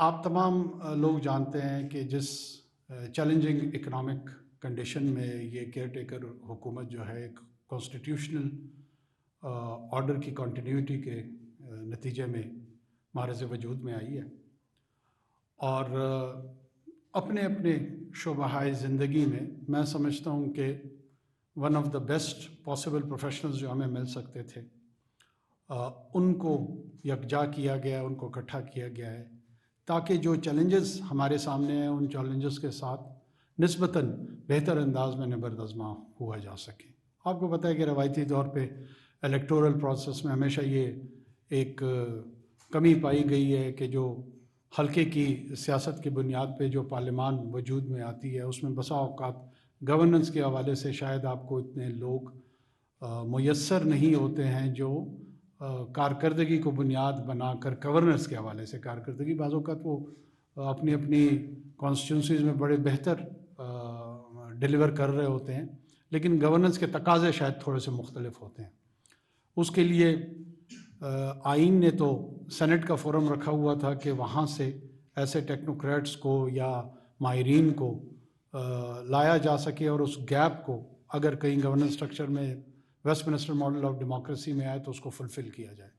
آپ تمام لوگ جانتے ہیں کہ جس چیلنجنگ اکنامک کنڈیشن میں یہ کیئر ٹیکر حکومت جو ہے ایک کانسٹیٹیوشنل آرڈر کی کنٹینیوٹی کے نتیجے میں معرض وجود میں آئی ہے اور اپنے اپنے شعبۂ زندگی میں سمجھتا ہوں کہ one of the best possible professionals جو ہمیں مل سکتے تھے ان کو یکجا کیا گیا، ان کو اکٹھا کیا گیا ہے تاکہ جو چیلنجز ہمارے سامنے ہیں ان چیلنجز کے ساتھ نسبتاً بہتر انداز میں نبردآزما ہوا جا سکے۔ آپ کو پتہ ہے کہ روایتی طور پہ الیکٹورل پروسیس میں ہمیشہ یہ ایک کمی پائی گئی ہے کہ جو حلقے کی سیاست کی بنیاد پہ جو پارلیمان وجود میں آتی ہے اس میں بسا اوقات گورننس کے حوالے سے شاید آپ کو اتنے لوگ میسر نہیں ہوتے ہیں جو کارکردگی کو بنیاد بنا کر گورننس کے حوالے سے کارکردگی بعض اوقات وہ اپنی اپنی کانسٹیٹیونسیز میں بڑے بہتر ڈیلیور کر رہے ہوتے ہیں، لیکن گورننس کے تقاضے شاید تھوڑے سے مختلف ہوتے ہیں۔ اس کے لیے آئین نے تو سینٹ کا فورم رکھا ہوا تھا کہ وہاں سے ایسے ٹیکنوکریٹس کو یا ماہرین کو لایا جا سکے اور اس گیپ کو اگر کہیں گورننس اسٹرکچر میں Westminster model of democracy میں آئے تو اس کو فلفل کیا جائے۔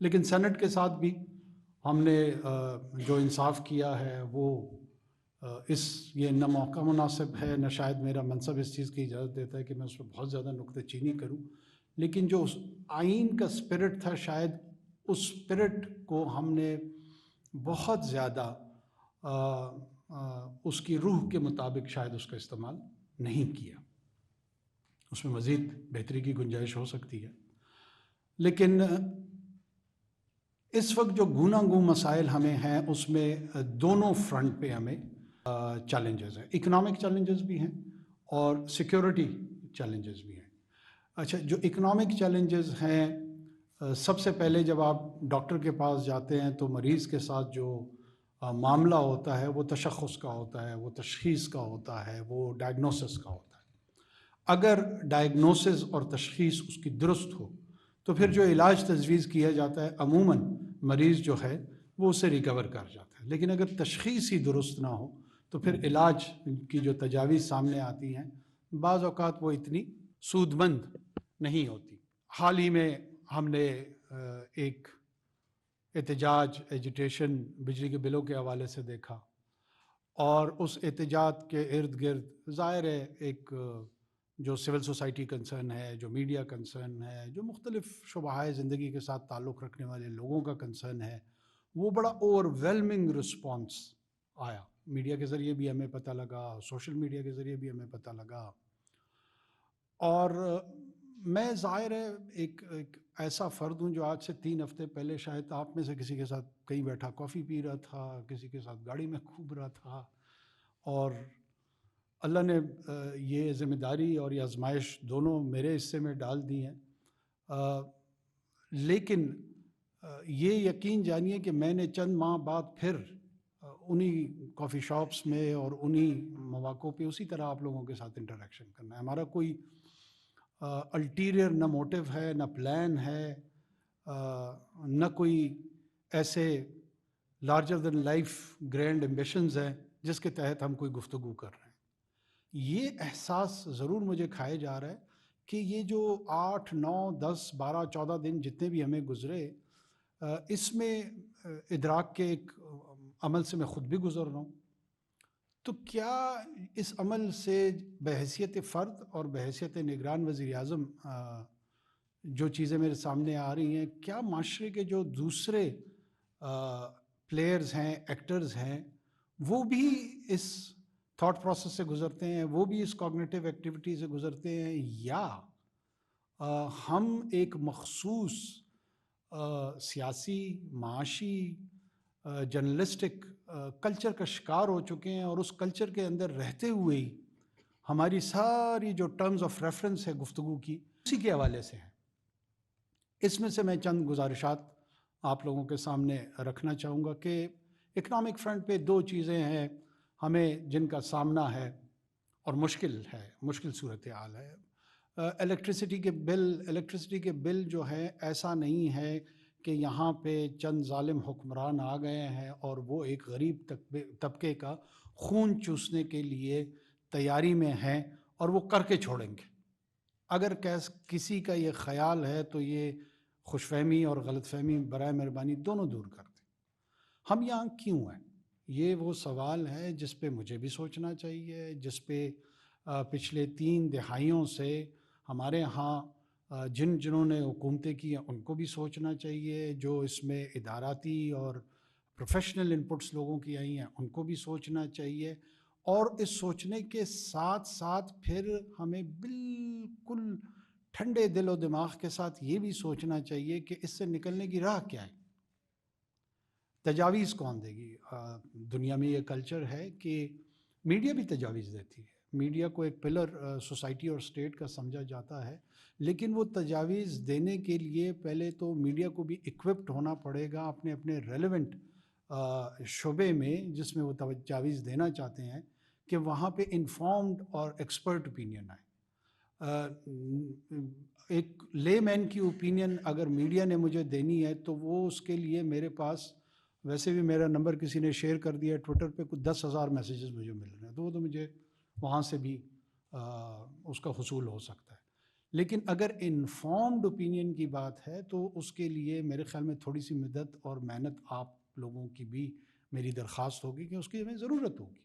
لیکن سینٹ کے ساتھ بھی ہم نے جو انصاف کیا ہے وہ یہ نہ موقع مناسب ہے نہ شاید میرا منصب اس چیز کی اجازت دیتا ہے کہ میں اس پہ بہت زیادہ نکتہ چینی کروں، لیکن جو اس آئین کا اسپرٹ تھا شاید اس اسپرٹ کو ہم نے بہت زیادہ اس کی روح کے مطابق شاید اس کا استعمال نہیں کیا۔ اس میں مزید بہتری کی گنجائش ہو سکتی ہے، لیکن اس وقت جو گوناگوں مسائل ہمیں ہیں اس میں دونوں فرنٹ پہ ہمیں چیلنجز ہیں، اکنامک چیلنجز بھی ہیں اور سیکیورٹی چیلنجز بھی ہیں۔ اچھا، جو اکنامک چیلنجز ہیں، سب سے پہلے جب آپ ڈاکٹر کے پاس جاتے ہیں تو مریض کے ساتھ جو معاملہ ہوتا ہے وہ تشخص کا ہوتا ہے، وہ تشخیص کا ہوتا ہے، وہ ڈائگنوسس کا ہوتا ہے۔ اگر ڈائگنوسس اور تشخیص اس کی درست ہو تو پھر جو علاج تجویز کیا جاتا ہے عموماً مریض جو ہے وہ اسے ریکور کر جاتا ہے، لیکن اگر تشخیص ہی درست نہ ہو تو پھر علاج کی جو تجاویز سامنے آتی ہیں بعض اوقات وہ اتنی سود مند نہیں ہوتی۔ حال ہی میں ہم نے ایک احتجاج ایجیٹیشن بجلی کے بلوں کے حوالے سے دیکھا، اور اس احتجاج کے ارد گرد ظاہر ہے ایک جو سول سوسائٹی کنسرن ہے، جو میڈیا کنسرن ہے، جو مختلف شعبۂ زندگی کے ساتھ تعلق رکھنے والے لوگوں کا کنسرن ہے، وہ بڑا اوور ویلمنگ رسپانس آیا۔ میڈیا کے ذریعے بھی ہمیں پتہ لگا، سوشل میڈیا کے ذریعے بھی ہمیں پتہ لگا، اور میں ظاہر ہے ایک ایسا فرد ہوں جو آج سے 3 ہفتے پہلے شاید آپ میں سے کسی کے ساتھ کہیں بیٹھا کافی پی رہا تھا، کسی کے ساتھ گاڑی میں گھوم رہا تھا، اور اللہ نے یہ ذمہ داری اور یہ آزمائش دونوں میرے حصے میں ڈال دی ہیں، لیکن یہ یقین جانیے کہ میں نے چند ماہ بعد پھر انہی کافی شاپس میں اور انہی مواقع پہ اسی طرح آپ لوگوں کے ساتھ انٹریکشن کرنا ہے۔ ہمارا کوئی الٹیریئر نہ موٹیو ہے، نہ پلان ہے، نہ کوئی ایسے larger then life grand ambitions ہیں جس کے تحت ہم کوئی گفتگو کر رہے ہیں۔ یہ احساس ضرور مجھے کھائے جا رہا ہے کہ یہ جو 8، 9، 10، 12، 14 دن جتنے بھی ہمیں گزرے، اس میں ادراک کے ایک عمل سے میں خود بھی گزر رہا ہوں، تو کیا اس عمل سے بحیثیت فرد اور بحیثیت نگران وزیر اعظم جو چیزیں میرے سامنے آ رہی ہیں، کیا معاشرے کے جو دوسرے پلیئرز ہیں، ایکٹرز ہیں، وہ بھی اس تھاٹ پروسیس سے گزرتے ہیں، وہ بھی اس کوگنیٹیو ایکٹیویٹی سے گزرتے ہیں، یا ہم ایک مخصوص سیاسی، معاشی، جرنلسٹک کلچر کا شکار ہو چکے ہیں، اور اس کلچر کے اندر رہتے ہوئے ہی ہماری ساری جو ٹرمز آف ریفرنس ہے گفتگو کی اسی کے حوالے سے ہیں۔ اس میں سے میں چند گزارشات آپ لوگوں کے سامنے رکھنا چاہوں گا کہ اکنامک فرنٹ پہ 2 چیزیں ہیں ہمیں جن کا سامنا ہے اور مشکل صورتحال ہے۔ الیکٹرسٹی کے بل جو ہے ایسا نہیں ہے کہ یہاں پہ چند ظالم حکمران آ گئے ہیں اور وہ ایک غریب طبقے کا خون چوسنے کے لیے تیاری میں ہیں اور وہ کر کے چھوڑیں گے. اگر کسی کا یہ خیال ہے تو یہ خوش فہمی اور غلط فہمی برائے مہربانی دونوں دور کر دیں. ہم یہاں کیوں ہیں؟ یہ وہ سوال ہے جس پہ مجھے بھی سوچنا چاہیے، جس پہ پچھلے 3 دہائیوں سے ہمارے ہاں جنہوں نے حکومتیں کی ہیں ان کو بھی سوچنا چاہیے، جو اس میں اداراتی اور پروفیشنل انپٹس لوگوں کی آئی ہیں ان کو بھی سوچنا چاہیے. اور اس سوچنے کے ساتھ ساتھ پھر ہمیں بالکل ٹھنڈے دل و دماغ کے ساتھ یہ بھی سوچنا چاہیے کہ اس سے نکلنے کی راہ کیا ہے. تجاویز کون دے گی؟ دنیا میں یہ کلچر ہے کہ میڈیا بھی تجاویز دیتی ہے. میڈیا کو ایک پلر سوسائٹی اور اسٹیٹ کا سمجھا جاتا ہے، لیکن وہ تجاویز دینے کے لیے پہلے تو میڈیا کو بھی اکوپڈ ہونا پڑے گا اپنے اپنے ریلیونٹ شعبے میں جس میں وہ تجاویز دینا چاہتے ہیں، کہ وہاں پہ انفارمڈ اور ایکسپرٹ اوپینین آئے. ایک لے مین کی اوپینین اگر میڈیا نے مجھے دینی ہے تو وہ اس کے لیے میرے پاس، ویسے بھی میرا نمبر کسی نے شیئر کر دیا ہے ٹویٹر پہ، کچھ 10,000 میسیجز مجھے مل رہے ہیں، تو وہ تو مجھے وہاں سے بھی اس کا حصول ہو سکتا ہے. لیکن اگر انفارمڈ اوپینین کی بات ہے تو اس کے لیے میرے خیال میں تھوڑی سی مدد اور محنت آپ لوگوں کی بھی میری درخواست ہوگی کہ اس کی ہمیں ضرورت ہوگی.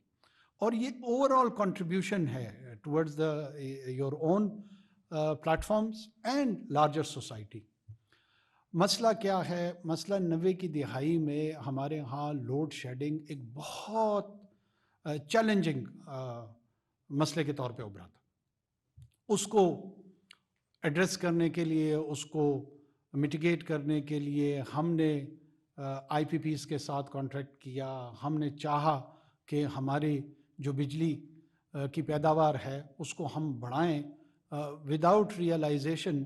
اور یہ اوور آل کنٹریبیوشن ہے towards your own platforms and larger society. مسئلہ کیا ہے؟ مسئلہ 90 کی دہائی میں ہمارے ہاں لوڈ شیڈنگ ایک بہت چیلنجنگ مسئلے کے طور پہ ابھرا تھا. اس کو ایڈریس کرنے کے لیے، اس کو میٹیگیٹ کرنے کے لیے ہم نے آئی پی پیز کے ساتھ کانٹریکٹ کیا. ہم نے چاہا کہ ہماری جو بجلی کی پیداوار ہے اس کو ہم بڑھائیں وداؤٹ ریئلائزیشن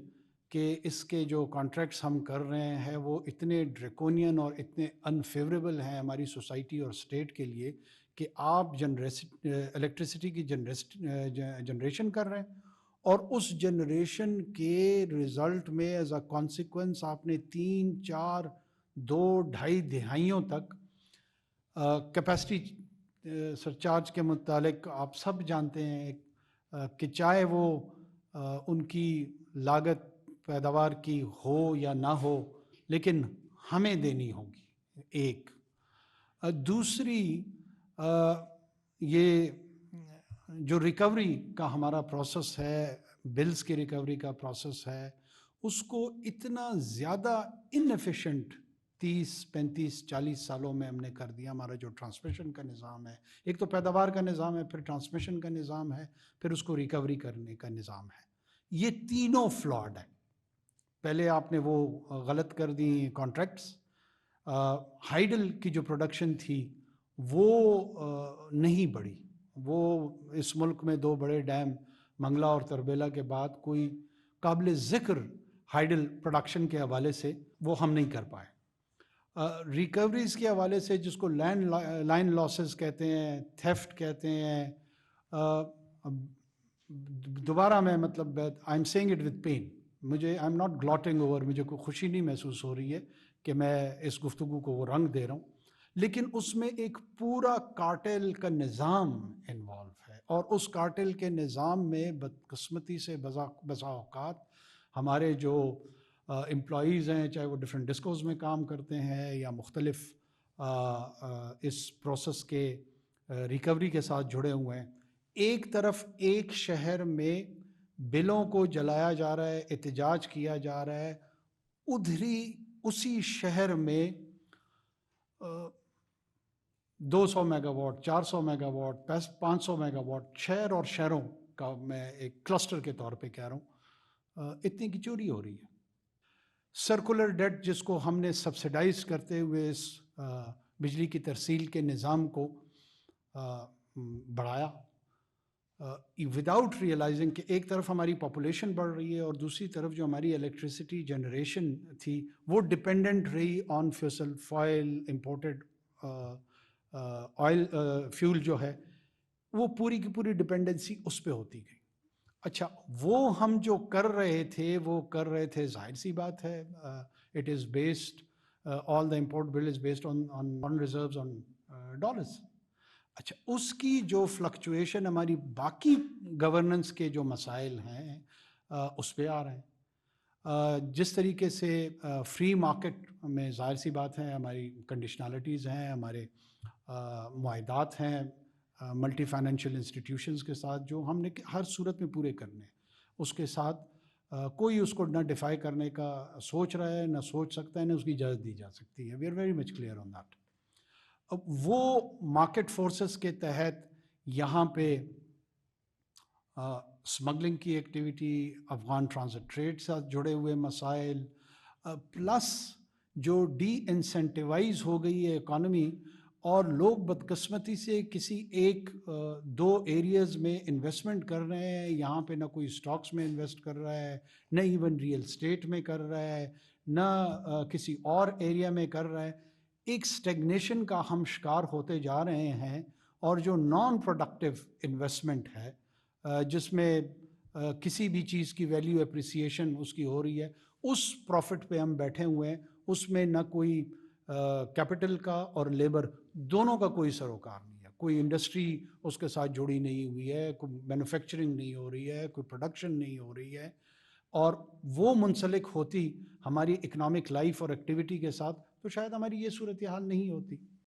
کہ اس کے جو کانٹریکٹس ہم کر رہے ہیں وہ اتنے ڈریکونین اور اتنے انفیوریبل ہیں ہماری سوسائٹی اور اسٹیٹ کے لیے کہ آپ الیکٹریسٹی کی جنریشن کر رہے ہیں اور اس جنریشن کے رزلٹ میں ایز اے کانسیکوینس آپ نے 3 4 2 2.5 دہائیوں تک کیپیسٹی سرچارج کے متعلق آپ سب جانتے ہیں کہ چاہے وہ ان کی لاگت پیداوار کی ہو یا نہ ہو لیکن ہمیں دینی ہوگی. ایک دوسری یہ جو ریکوری کا ہمارا پروسیس ہے، بلز کی ریکوری کا پروسیس ہے، اس کو اتنا زیادہ انیفیشینٹ 30 35 40 سالوں میں ہم نے کر دیا. ہمارا جو ٹرانسمیشن کا نظام ہے، ایک تو پیداوار کا نظام ہے، پھر ٹرانسمیشن کا نظام ہے، پھر اس کو ریکوری کرنے کا نظام ہے. یہ تینوں فلاڈ ہیں. پہلے آپ نے وہ غلط کر دی کانٹریکٹس. ہائیڈل کی جو پروڈکشن تھی وہ نہیں بڑھی. وہ اس ملک میں 2 بڑے ڈیم منگلا اور تربیلا کے بعد کوئی قابل ذکر ہائیڈل پروڈکشن کے حوالے سے وہ ہم نہیں کر پائے. ریکوریز کے حوالے سے جس کو لائن لاسز کہتے ہیں، تھیفٹ کہتے ہیں، دوبارہ میں مطلب I am seeing it with pain, مجھے I am not gloating over, مجھے کوئی خوشی نہیں محسوس ہو رہی ہے کہ میں اس گفتگو کو وہ رنگ دے رہا ہوں، لیکن اس میں ایک پورا کارٹل کا نظام انوالو ہے. اور اس کارٹل کے نظام میں بدقسمتی سے بسا اوقات ہمارے جو امپلائیز ہیں، چاہے وہ ڈفرینٹ ڈسکوز میں کام کرتے ہیں یا مختلف اس پروسیس کے ریکوری کے ساتھ جڑے ہوئے ہیں، ایک طرف ایک شہر میں بلوں کو جلایا جا رہا ہے، احتجاج کیا جا رہا ہے، ادھری اسی شہر میں 200 mega what, 400 mega what, 500 mega what, شہر اور شہروں کا میں ایک کلسٹر کے طور پہ کہہ رہا ہوں، اتنی کی چوری ہو رہی ہے. سرکولر ڈیٹ جس کو ہم نے سبسیڈائز کرتے ہوئے اس بجلی کی ترسیل کے نظام کو بڑھایا وداؤٹ ریئلائزنگ کہ ایک طرف ہماری پاپولیشن بڑھ رہی ہے اور دوسری طرف جو ہماری الیکٹریسٹی جنریشن تھی وہ ڈپینڈنٹ رہی آن فسل فائل امپورٹڈ آئل فیول جو ہے وہ پوری کی پوری ڈپینڈنسی اس پہ ہوتی گئی. اچھا، وہ ہم جو کر رہے تھے ظاہر سی بات ہے it is based all the import bill is based on foreign reserves on dollars. اچھا اس کی جو فلکچویشن ہماری باقی گورننس کے جو مسائل ہیں اس پہ آ رہے ہیں. جس طریقے سے فری مارکیٹ میں ظاہر سی بات ہے ہماری کنڈیشنالٹیز ہیں, ہمارے معاہدات ہیں ملٹی فائنینشیل انسٹیٹیوشنز کے ساتھ جو ہم نے ہر صورت میں پورے کرنے ہیں, اس کے ساتھ کوئی اس کو نہ ڈیفائی کرنے کا سوچ رہا ہے, نہ سوچ سکتا ہے, نہ اس کی اجازت دی جا سکتی ہے. We are very much clear on that. اب وہ مارکیٹ فورسز کے تحت یہاں پہ اسمگلنگ کی ایکٹیویٹی, افغان ٹرانزٹ ٹریڈ سے جڑے ہوئے مسائل, پلس جو ڈی انسینٹیوائز ہو گئی ہے اکانومی, اور لوگ بدقسمتی سے کسی ایک دو ایریاز میں انویسٹمنٹ کر رہے ہیں. یہاں پہ نہ کوئی اسٹاکس میں انویسٹ کر رہا ہے, نہ ایون ریئل اسٹیٹ میں کر رہا ہے, نہ کسی اور ایریا میں کر رہا ہے. ایک اسٹیگنیشن کا ہم شکار ہوتے جا رہے ہیں. اور جو نان پروڈکٹیو انویسٹمنٹ ہے جس میں کسی بھی چیز کی ویلیو اپریسیشن اس کی ہو رہی ہے, اس پروفٹ پہ ہم بیٹھے ہوئے ہیں. اس میں نہ کوئی کیپٹل کا اور لیبر دونوں کا کوئی سروکار نہیں ہے. کوئی انڈسٹری اس کے ساتھ جڑی نہیں ہوئی ہے, کوئی مینوفیکچرنگ نہیں ہو رہی ہے, کوئی پروڈکشن نہیں ہو رہی ہے. اور وہ منسلک ہوتی ہماری اکنامک لائف اور ایکٹیویٹی کے ساتھ تو شاید ہماری یہ صورتحال نہیں ہوتی.